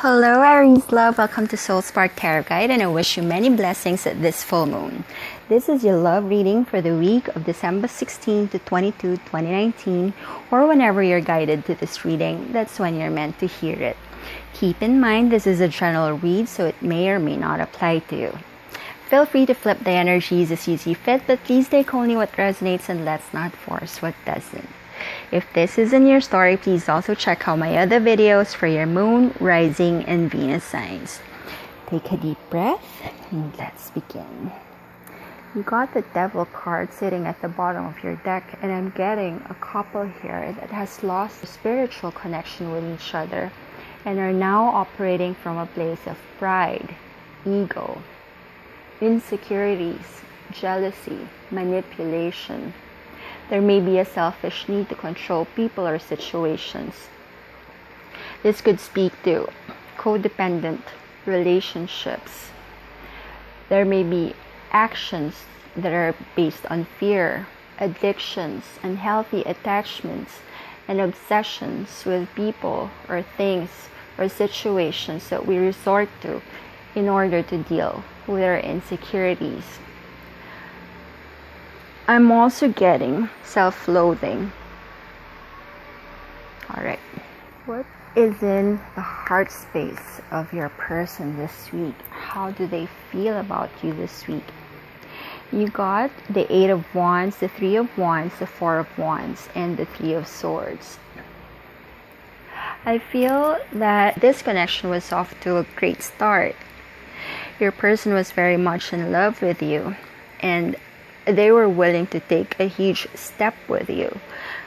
Hello Aries love, welcome to Soul Spark Tarot Guide, and I wish you many blessings at this full moon. This is your love reading for the week of December 16 to 22, 2019, or whenever you're guided to this reading, that's when you're meant to hear it. Keep in mind this is a general read, so it may or may not apply to you. Feel free to flip the energies as you see fit, but please take only what resonates and let's not force what doesn't. If this isn't your story, please also check out my other videos for your Moon, Rising, and Venus signs. Take a deep breath and let's begin. You got the Devil card sitting at the bottom of your deck, and I'm getting a couple here that has lost a spiritual connection with each other and are now operating from a place of pride, ego, insecurities, jealousy, manipulation. There may be a selfish need to control people or situations. This could speak to codependent relationships. There may be actions that are based on fear, addictions, unhealthy attachments, and obsessions with people or things or situations that we resort to in order to deal with our insecurities. I'm also getting self-loathing. Alright, what is in the heart space of your person this week? How do they feel about you this week? You got the 8 of Wands, the 3 of Wands, the 4 of Wands, and the 3 of Swords. I feel that this connection was off to a great start. Your person was very much in love with you, and they were willing to take a huge step with you.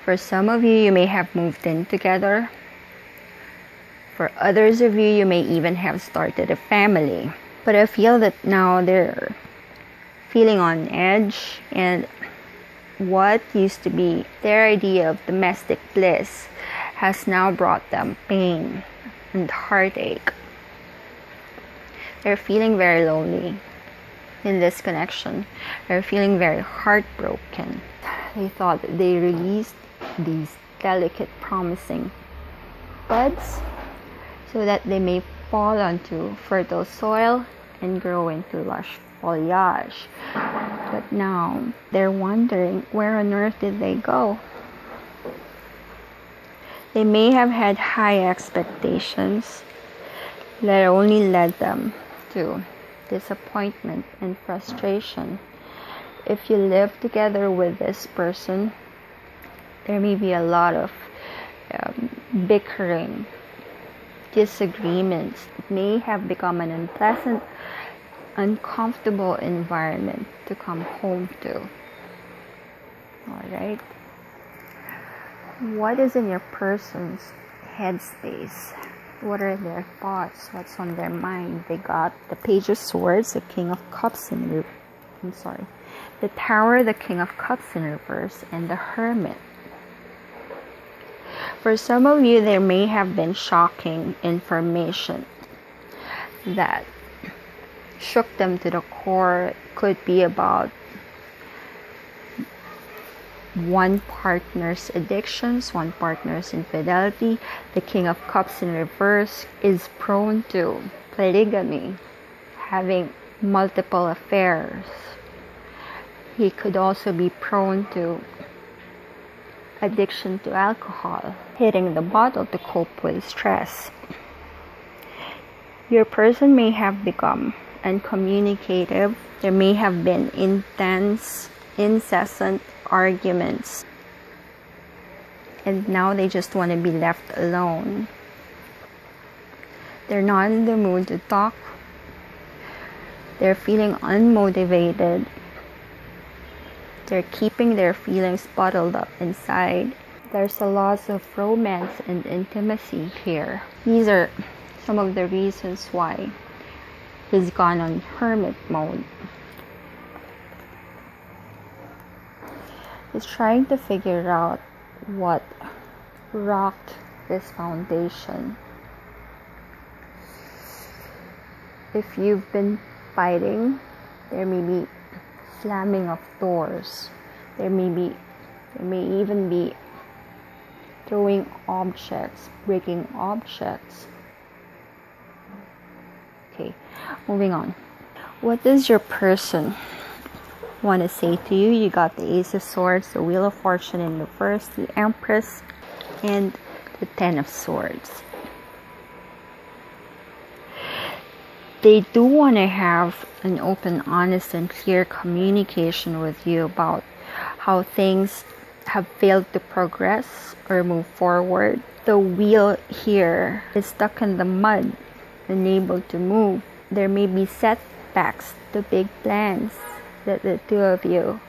For some of you, you may have moved in together. For others of you, you may even have started a family. But I feel that now they're feeling on edge, and what used to be their idea of domestic bliss has now brought them pain and heartache. They're feeling very lonely in this connection. They're feeling very heartbroken. They thought that they released these delicate, promising buds so that they may fall onto fertile soil and grow into lush foliage. But now they're wondering, where on earth did they go? They may have had high expectations that only led them to disappointment and frustration. If you live together with this person, there may be a lot of bickering, disagreements. It may have become an unpleasant, uncomfortable environment to come home to. Alright? What is in your person's headspace? What are their thoughts? What's on their mind? They got the Page of Swords, the King of Cups in the Tower, the King of Cups in reverse, and the Hermit. For some of you, there may have been shocking information that shook them to the core. It could be about one partner's addictions, one partner's infidelity. The King of Cups in reverse is prone to polygamy, having multiple affairs. He could also be prone to addiction to alcohol, hitting the bottle to cope with stress. Your person may have become uncommunicative. There may have been intense, incessant arguments, and now they just want to be left alone. They're not in the mood to talk. They're feeling unmotivated. They're keeping their feelings bottled up inside. There's a loss of romance and intimacy here. These are some of the reasons why he's gone on hermit mode. He's trying to figure out what rocked this foundation. If you've been fighting, there may be slamming of doors. There may even be throwing objects, breaking objects. Okay, moving on. What does your person want to say to you? You got the Ace of Swords, the Wheel of Fortune in reverse, the Empress, and the Ten of Swords. They do want to have an open, honest, and clear communication with you about how things have failed to progress or move forward. The wheel here is stuck in the mud, unable to move. There may be setbacks to big plans that the two of you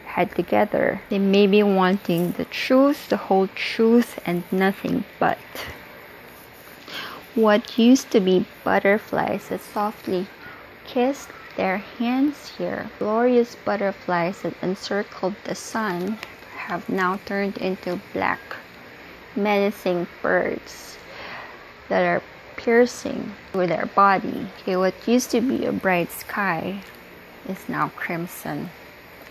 had together. They may be wanting the truth, the whole truth, and nothing but. What used to be butterflies that softly kissed their hands here, glorious butterflies that encircled the sun, have now turned into black, menacing birds that are piercing with their body. Okay, what used to be a bright sky is now crimson.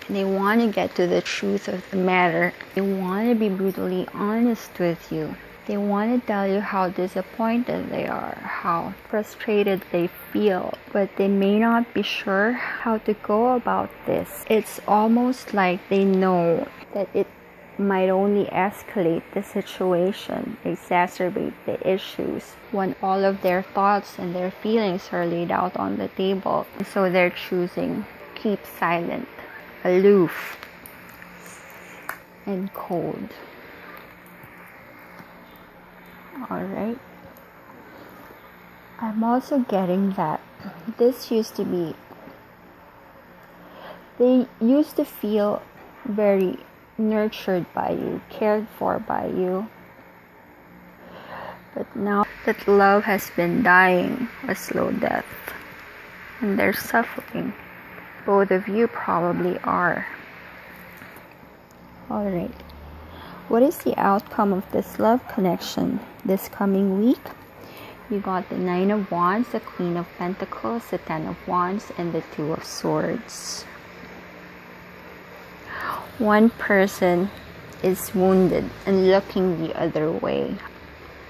They want to get to the truth of the matter. They want to be brutally honest with you. They want to tell you how disappointed they are, how frustrated they feel, but they may not be sure how to go about this. It's almost like they know that it might only escalate the situation, exacerbate the issues when all of their thoughts and their feelings are laid out on the table. So they're choosing keep silent, aloof, and cold. Alright. I'm also getting that this used to be, they used to feel very nurtured by you, cared for by you. But now that love has been dying a slow death and they're suffering. Both of you probably are. Alright. What is the outcome of this love connection this coming week? You got the Nine of Wands, the Queen of Pentacles, the Ten of Wands, and the Two of Swords. One person is wounded and looking the other way,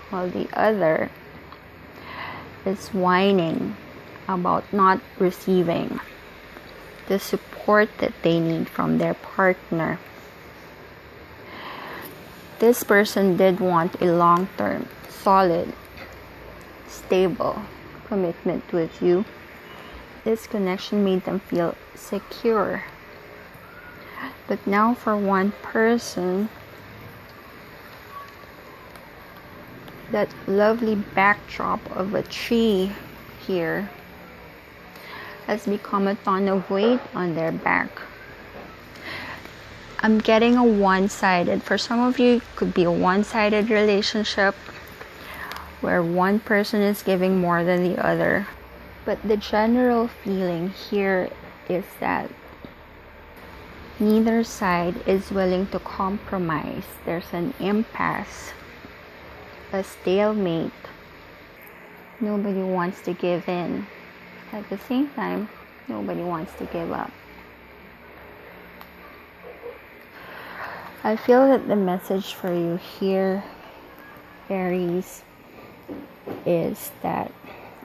while the other is whining about not receiving the support that they need from their partner. This person did want a long-term, solid, stable commitment with you. This connection made them feel secure. But now for one person, that lovely backdrop of a tree here has become a ton of weight on their back. I'm getting a one-sided, for some of you it could be a one-sided relationship where one person is giving more than the other. But the general feeling here is that neither side is willing to compromise. There's an impasse, a stalemate. Nobody wants to give in. At the same time, nobody wants to give up. I feel that the message for you here, Aries, is that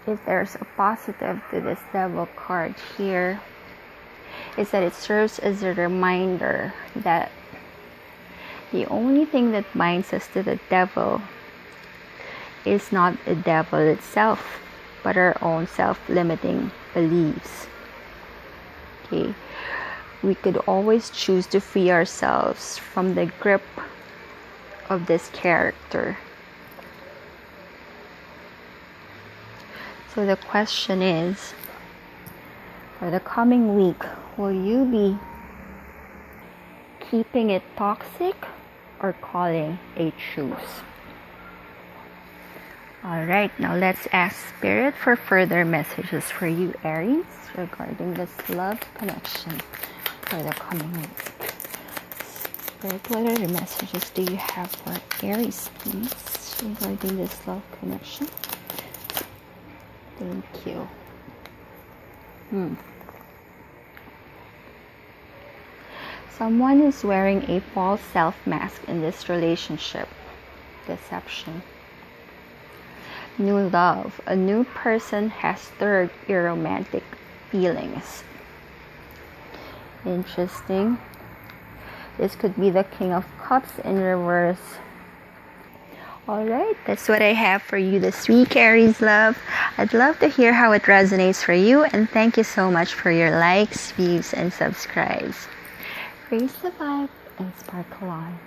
if there's a positive to this Devil card here, is that it serves as a reminder that the only thing that binds us to the devil is not the devil itself, but our own self-limiting beliefs. Okay, we could always choose to free ourselves from the grip of this character. So the question is, for the coming week, will you be keeping it toxic or calling a truce? Alright, now let's ask Spirit for further messages for you, Aries, regarding this love connection for the coming week. Spirit, what other messages do you have for Aries, please, regarding this love connection? Thank you. Someone is wearing a false self mask in this relationship. Deception. new love. A new person has stirred your romantic feelings. Interesting. This could be the King of Cups in reverse. Alright, that's what I have for you this week, Aries love. I'd love to hear how it resonates for you, and thank you so much for your likes, views, and subscribes. Raise the vibe and sparkle on.